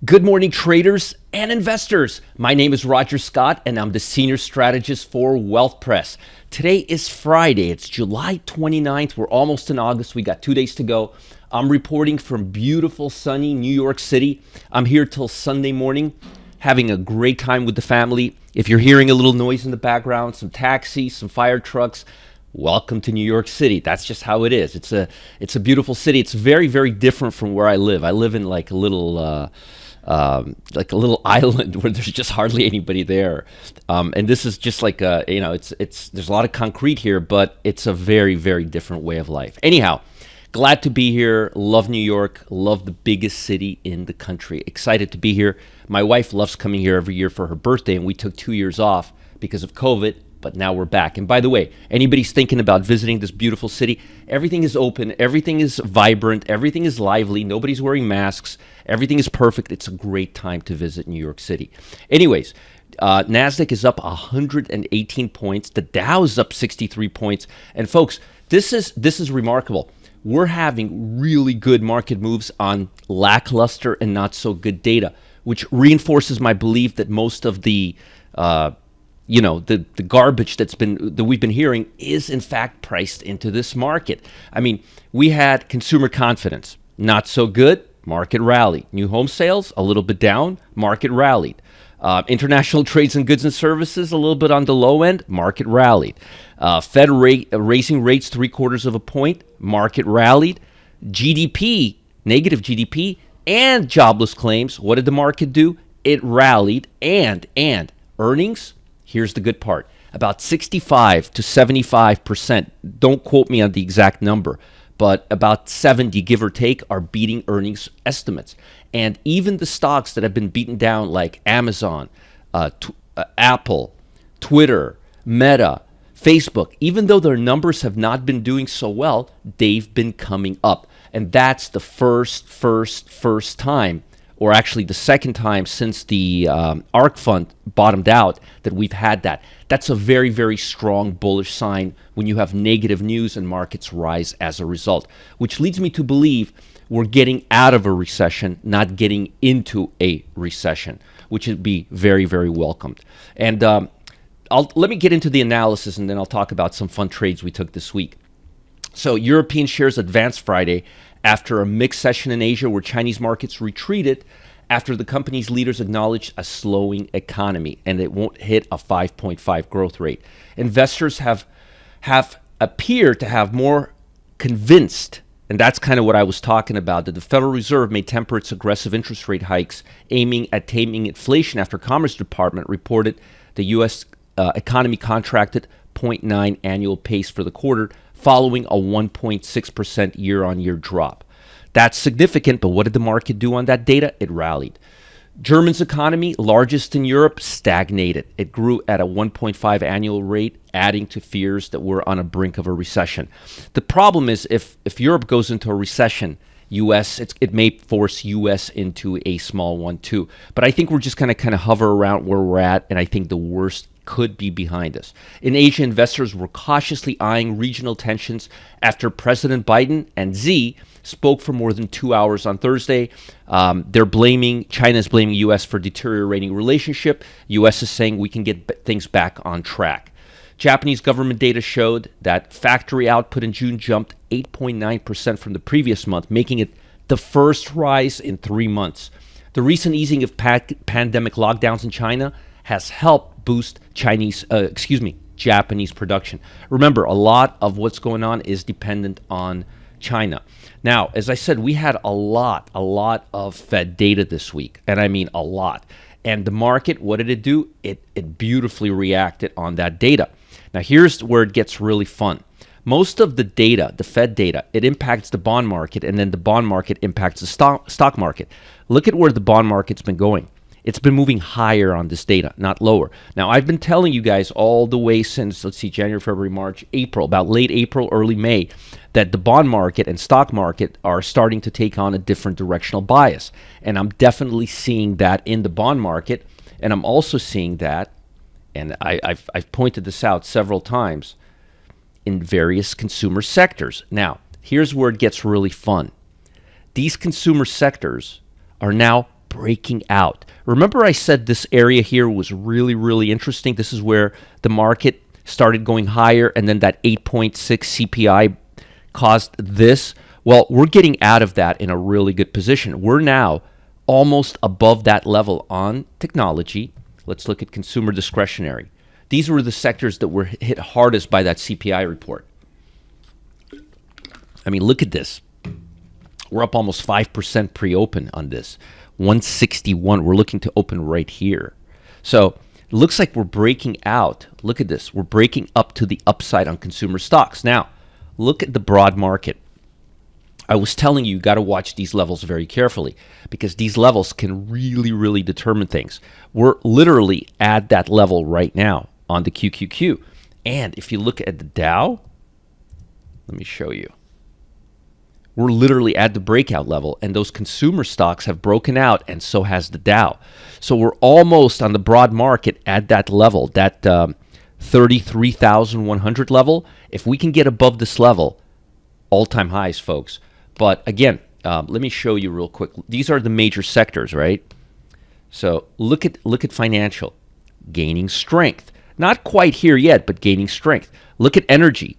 Good morning, traders and investors. My name is Roger Scott, and I'm the Senior Strategist for Wealth Press. Today is Friday. It's July 29th. We're almost in August. We got 2 days to go. I'm reporting from beautiful, sunny New York City. I'm here till Sunday morning, having a great time with the family. If you're hearing a little noise in the background, some taxis, some fire trucks, welcome to New York City. That's just how it is. It's a beautiful city. It's very, very different from where I live. I live in like a little island where there's just hardly anybody there, and this is just like it's there's a lot of concrete here, but it's a very, very different way of life. Anyhow, glad to be here. Love New York. Love the biggest city in the country. Excited to be here. My wife loves coming here every year for her birthday, and we took 2 years off because of COVID. But now we're back. And by the way, anybody's thinking about visiting this beautiful city, everything is open, everything is vibrant, everything is lively, nobody's wearing masks, everything is perfect. It's a great time to visit New York City. Anyways, NASDAQ is up 118 points. The Dow is up 63 points. And folks, this is remarkable. We're having really good market moves on lackluster and not so good data, which reinforces my belief that most of the the garbage that we've been hearing is in fact priced into this market. I mean, we had consumer confidence, not so good, market rallied. New home sales, a little bit down, market rallied. International trades and goods and services, a little bit on the low end, market rallied. Fed raising rates 0.75 of a point, market rallied. GDP, negative GDP, and jobless claims, what did the market do? It rallied, and earnings. Here's the good part. About 65 to 75%, don't quote me on the exact number, but about 70, give or take, are beating earnings estimates. And even the stocks that have been beaten down like Amazon, Apple, Twitter, Meta, Facebook, even though their numbers have not been doing so well, they've been coming up. And that's the first time, or actually the second time since the ARK fund bottomed out, that we've had that. That's a very, very strong bullish sign when you have negative news and markets rise as a result, which leads me to believe we're getting out of a recession, not getting into a recession, which would be very, very welcomed. And let me get into the analysis, and then I'll talk about some fun trades we took this week. So European shares advanced Friday after a mixed session in Asia where Chinese markets retreated after the company's leaders acknowledged a slowing economy and it won't hit a 5.5 growth rate. Investors have appeared to have more convinced, and that's kind of what I was talking about, that the Federal Reserve may temper its aggressive interest rate hikes aiming at taming inflation after Commerce Department reported the U.S. Economy contracted 0.9 annual pace for the quarter, following a 1.6% year-on-year drop. That's significant, but what did the market do on that data? It rallied. Germany's economy, largest in Europe, stagnated. It grew at a 1.5 annual rate, adding to fears that we're on a brink of a recession. The problem is if Europe goes into a recession, it may force U.S. into a small one too. But I think we're just going to kind of hover around where we're at, and I think the worst could be behind us. In Asia, investors were cautiously eyeing regional tensions after President Biden and Xi spoke for more than 2 hours on Thursday. China's blaming U.S. for deteriorating relationship. U.S. is saying we can get things back on track. Japanese government data showed that factory output in June jumped 8.9% from the previous month, making it the first rise in 3 months. The recent easing of pandemic lockdowns in China has helped boost Japanese production. Remember, a lot of what's going on is dependent on China. Now, as I said, we had a lot of Fed data this week, and I mean a lot. And the market, what did it do? It beautifully reacted on that data. Now, here's where it gets really fun. Most of the data, the Fed data, it impacts the bond market, and then the bond market impacts the stock market. Look at where the bond market's been going. It's been moving higher on this data, not lower. Now, I've been telling you guys all the way since, January, February, March, April, about late April, early May, that the bond market and stock market are starting to take on a different directional bias. And I'm definitely seeing that in the bond market. And I'm also seeing that, and I've pointed this out several times, in various consumer sectors. Now, here's where it gets really fun. These consumer sectors are now breaking out. Remember I said this area here was really, really interesting. This is where the market started going higher, and then that 8.6 CPI caused this. Well, we're getting out of that in a really good position. We're now almost above that level on technology. Let's look at consumer discretionary. These were the sectors that were hit hardest by that CPI report. I mean, look at this. We're up almost 5% pre-open on this. 161. We're looking to open right here. So it looks like we're breaking out. Look at this. We're breaking up to the upside on consumer stocks. Now, look at the broad market. I was telling you, you got to watch these levels very carefully because these levels can really, really determine things. We're literally at that level right now on the QQQ. And if you look at the Dow, let me show you. We're literally at the breakout level, and those consumer stocks have broken out, and so has the Dow. So we're almost on the broad market at that level, that 33,100 level. If we can get above this level, all-time highs, folks. But again, let me show you real quick. These are the major sectors, right? So look at financial, gaining strength. Not quite here yet, but gaining strength. Look at energy.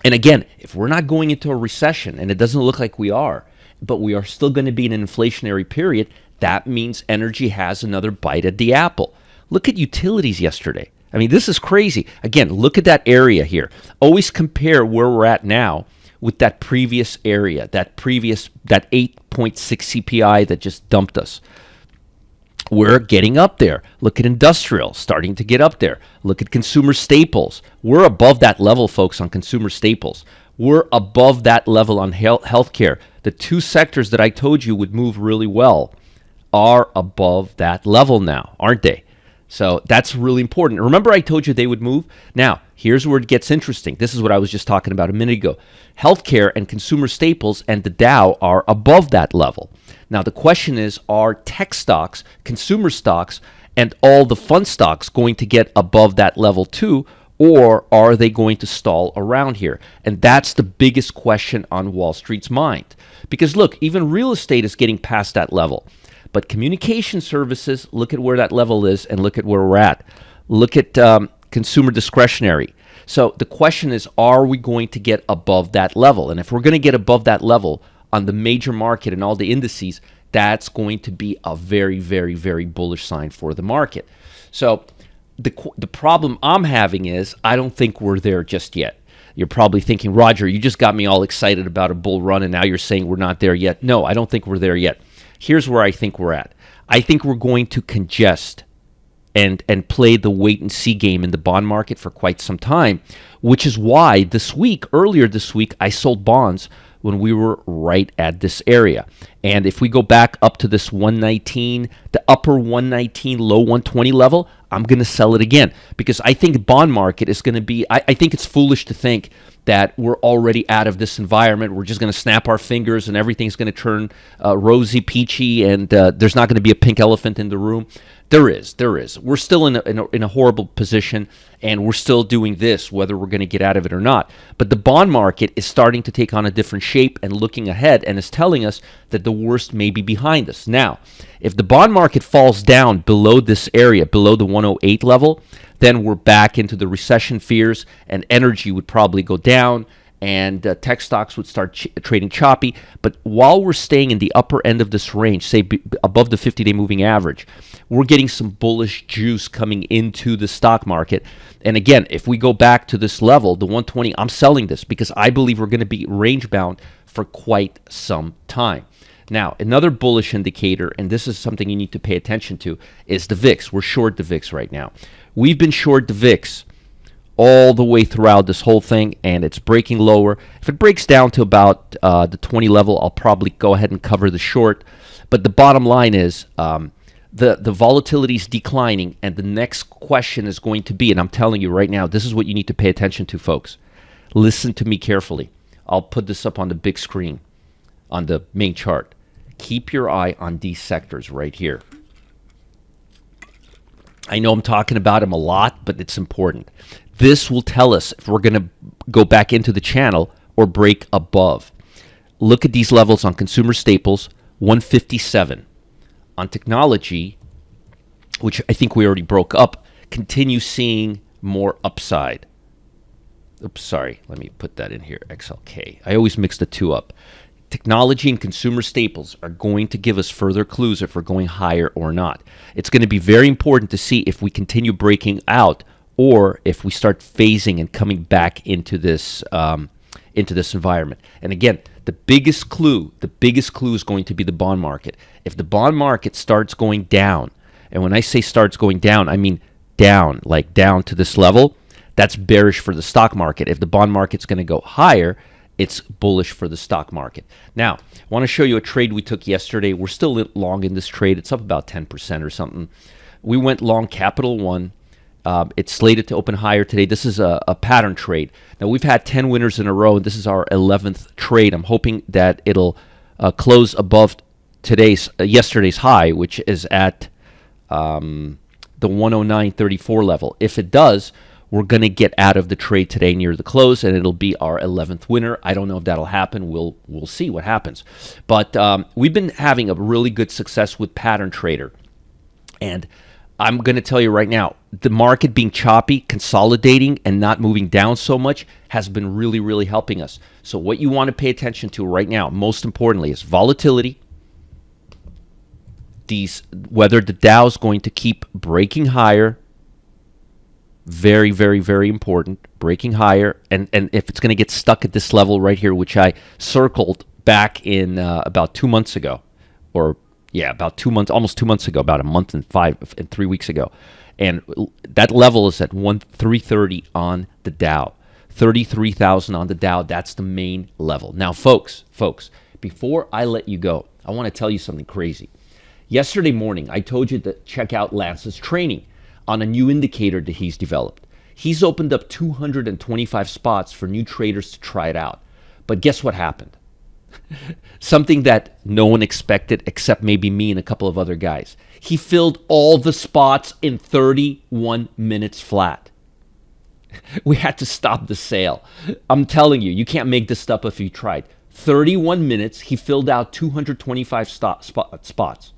And again, if we're not going into a recession, and it doesn't look like we are, but we are still going to be in an inflationary period, that means energy has another bite at the apple. Look at utilities yesterday. I mean, this is crazy. Again, look at that area here. Always compare where we're at now with that previous area, that 8.6 CPI that just dumped us. We're getting up there. Look at industrial, starting to get up there. Look at consumer staples. We're above that level, folks, on consumer staples. We're above that level on healthcare. The two sectors that I told you would move really well are above that level now, aren't they? So that's really important. Remember I told you they would move? Now, here's where it gets interesting. This is what I was just talking about a minute ago. Healthcare and consumer staples and the Dow are above that level. Now, the question is, are tech stocks, consumer stocks, and all the fund stocks going to get above that level too, or are they going to stall around here? And that's the biggest question on Wall Street's mind. Because look, even real estate is getting past that level. But communication services, look at where that level is and look at where we're at. Look at consumer discretionary. So the question is, are we going to get above that level? And if we're going to get above that level on the major market and all the indices, that's going to be a very, very, very bullish sign for the market. So the problem I'm having is I don't think we're there just yet. You're probably thinking, Roger, you just got me all excited about a bull run and now you're saying we're not there yet. No, I don't think we're there yet. Here's where I think we're at. I think we're going to congest and play the wait and see game in the bond market for quite some time, which is why earlier this week, I sold bonds when we were right at this area. And if we go back up to this 119, the upper 119, low 120 level, I'm going to sell it again because I think the bond market is going to be, I think it's foolish to think that we're already out of this environment. We're just going to snap our fingers and everything's going to turn rosy, peachy, and there's not going to be a pink elephant in the room. There is. We're still in a horrible position, and we're still doing this, whether we're going to get out of it or not. But the bond market is starting to take on a different shape and looking ahead, and is telling us that the worst may be behind us. Now, if the bond market falls down below this area, below the 108 level, then we're back into the recession fears, and energy would probably go down, and tech stocks would start trading choppy. But while we're staying in the upper end of this range, say above the 50-day moving average, we're getting some bullish juice coming into the stock market. And again, if we go back to this level, the 120, I'm selling this because I believe we're going to be range bound for quite some time. Now, another bullish indicator, and this is something you need to pay attention to, is the VIX. We're short the VIX right now. We've been short the VIX all the way throughout this whole thing, and it's breaking lower. If it breaks down to about the 20 level, I'll probably go ahead and cover the short. But the bottom line is the volatility is declining, and the next question is going to be, and I'm telling you right now, this is what you need to pay attention to, folks. Listen to me carefully. I'll put this up on the big screen on the main chart. Keep your eye on these sectors right here. I know I'm talking about them a lot, but it's important. This will tell us if we're going to go back into the channel or break above. Look at these levels on consumer staples, 157. on technology, which I think we already broke up, continue seeing more upside. Oops, sorry. Let me put that in here. XLK. I always mix the two up. Technology and consumer staples are going to give us further clues if we're going higher or not. It's going to be very important to see if we continue breaking out or if we start phasing and coming back into this environment. And again, the biggest clue is going to be the bond market. If the bond market starts going down, and when I say starts going down, I mean down, like down to this level, that's bearish for the stock market. If the bond market's going to go higher, it's bullish for the stock market. Now, I want to show you a trade we took yesterday. We're still long in this trade. It's up about 10% or something. We went long Capital One. It's slated to open higher today. This is a pattern trade. Now, we've had 10 winners in a row, and this is our 11th trade. I'm hoping that it'll close above yesterday's high, which is at the 109.34 level. If it does, we're going to get out of the trade today near the close, and it'll be our 11th winner. I don't know if that'll happen. We'll see what happens. But we've been having a really good success with Pattern Trader. And I'm going to tell you right now, the market being choppy, consolidating, and not moving down so much has been really, really helping us. So what you want to pay attention to right now, most importantly, is volatility. Whether the Dow is going to keep breaking higher. Very, very, very important. Breaking higher. And if it's going to get stuck at this level right here, which I circled back in about 2 months ago, about 2 months, almost 2 months ago, about a month and 3 weeks ago. And that level is at 330 on the Dow. 33,000 on the Dow. That's the main level. Now, folks, before I let you go, I want to tell you something crazy. Yesterday morning, I told you to check out Lance's training on a new indicator that he's developed. He's opened up 225 spots for new traders to try it out. But guess what happened? Something that no one expected except maybe me and a couple of other guys. He filled all the spots in 31 minutes flat. We had to stop the sale. I'm telling you, you can't make this stuff if you tried. 31 minutes, he filled out 225 spots.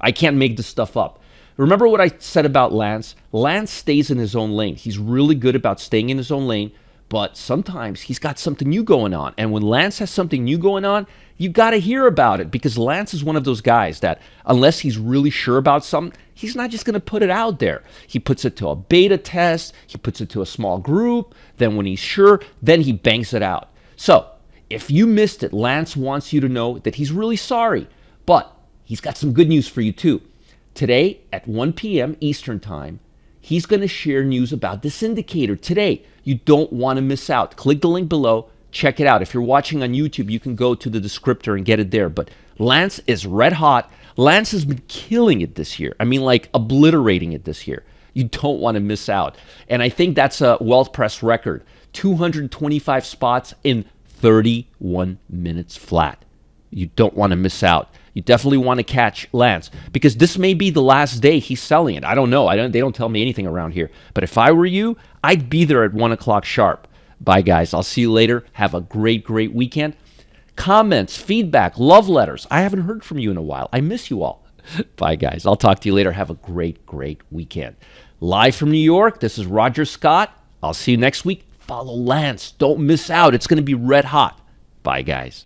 I can't make this stuff up. Remember what I said about Lance? Lance stays in his own lane. He's really good about staying in his own lane, but sometimes he's got something new going on. And when Lance has something new going on, you got to hear about it, because Lance is one of those guys that unless he's really sure about something, he's not just going to put it out there. He puts it to a beta test. He puts it to a small group. Then when he's sure, then he bangs it out. So if you missed it, Lance wants you to know that he's really sorry, but he's got some good news for you too. Today at 1 p.m. Eastern Time, he's going to share news about this indicator today. You don't want to miss out. Click the link below. Check it out. If you're watching on YouTube, you can go to the descriptor and get it there. But Lance is red hot. Lance has been killing it this year. I mean, like obliterating it this year. You don't want to miss out. And I think that's a Wealth Press record. 225 spots in 31 minutes flat. You don't want to miss out. You definitely want to catch Lance, because this may be the last day he's selling it. I don't know. They don't tell me anything around here. But if I were you, I'd be there at 1 o'clock sharp. Bye, guys. I'll see you later. Have a great, great weekend. Comments, feedback, love letters. I haven't heard from you in a while. I miss you all. Bye, guys. I'll talk to you later. Have a great, great weekend. Live from New York, this is Roger Scott. I'll see you next week. Follow Lance. Don't miss out. It's going to be red hot. Bye, guys.